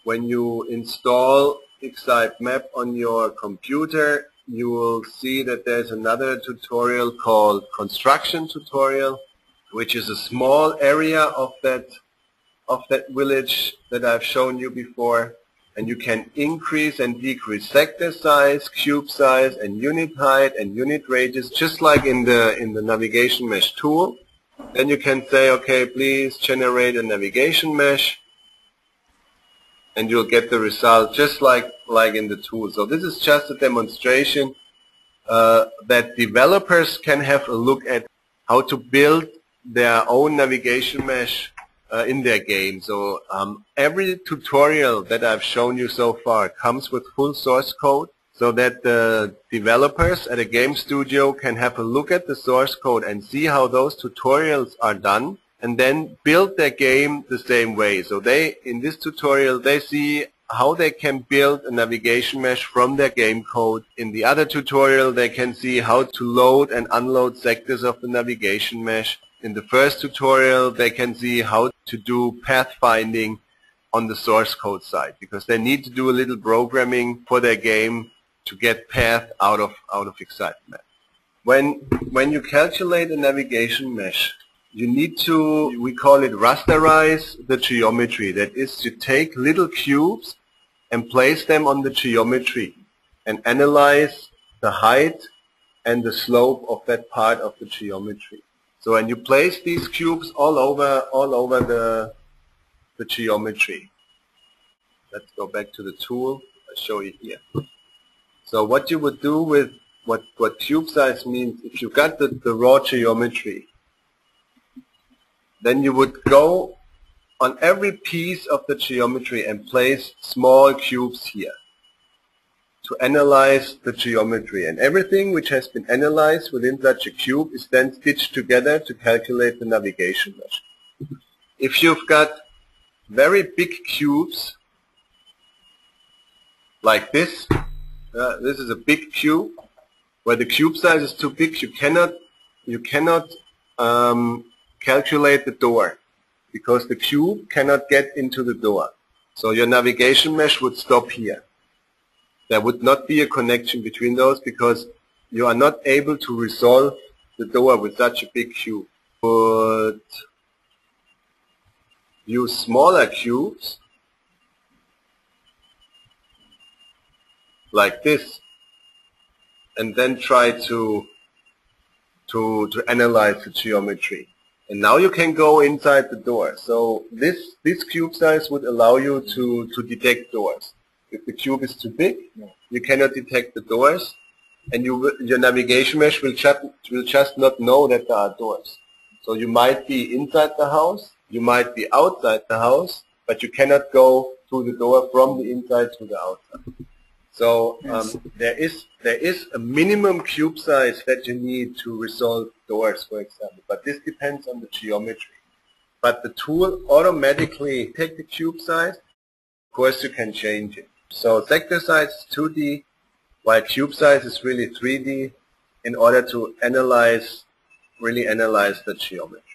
when you install xaitMap on your computer, you will see that there's another tutorial called construction tutorial, which is a small area of that village that I've shown you before, and you can increase and decrease sector size, cube size, and unit height and unit radius, just like in the navigation mesh tool. Then you can say, okay, please generate a navigation mesh, and you'll get the result just like in the tool. So this is just a demonstration that developers can have a look at how to build their own navigation mesh in their game. So every tutorial that I've shown you so far comes with full source code, so that the developers at a game studio can have a look at the source code and see how those tutorials are done, and then build their game the same way. So in this tutorial, they see how they can build a navigation mesh from their game code. In the other tutorial, they can see how to load and unload sectors of the navigation mesh. In the first tutorial, they can see how to do pathfinding on the source code side, because they need to do a little programming for their game to get path out of xaitMap. When you calculate a navigation mesh, you need to, we call it rasterize the geometry. That is, to take little cubes and place them on the geometry and analyze the height and the slope of that part of the geometry. So when you place these cubes all over the geometry. Let's go back to the tool. I'll show you here. So what you would do with what cube size means, if you got the raw geometry, then you would go on every piece of the geometry and place small cubes here to analyze the geometry. And everything which has been analyzed within such a cube is then stitched together to calculate the navigation mesh. If you've got very big cubes like this, this is a big cube, where the cube size is too big, you cannot calculate the door, because the cube cannot get into the door. So your navigation mesh would stop here. There would not be a connection between those, because you are not able to resolve the door with such a big cube. You would use smaller cubes like this, and then try to analyze the geometry. And now you can go inside the door. So this cube size would allow you to detect doors. If the cube is too big, you cannot detect the doors, and your navigation mesh will just not know that there are doors. So you might be inside the house, you might be outside the house, but you cannot go through the door from the inside to the outside. So there is a minimum cube size that you need to resolve doors, for example, but this depends on the geometry. But the tool automatically takes the cube size. Of course, you can change it. So sector size is 2D, while cube size is really 3D, in order to really analyze the geometry.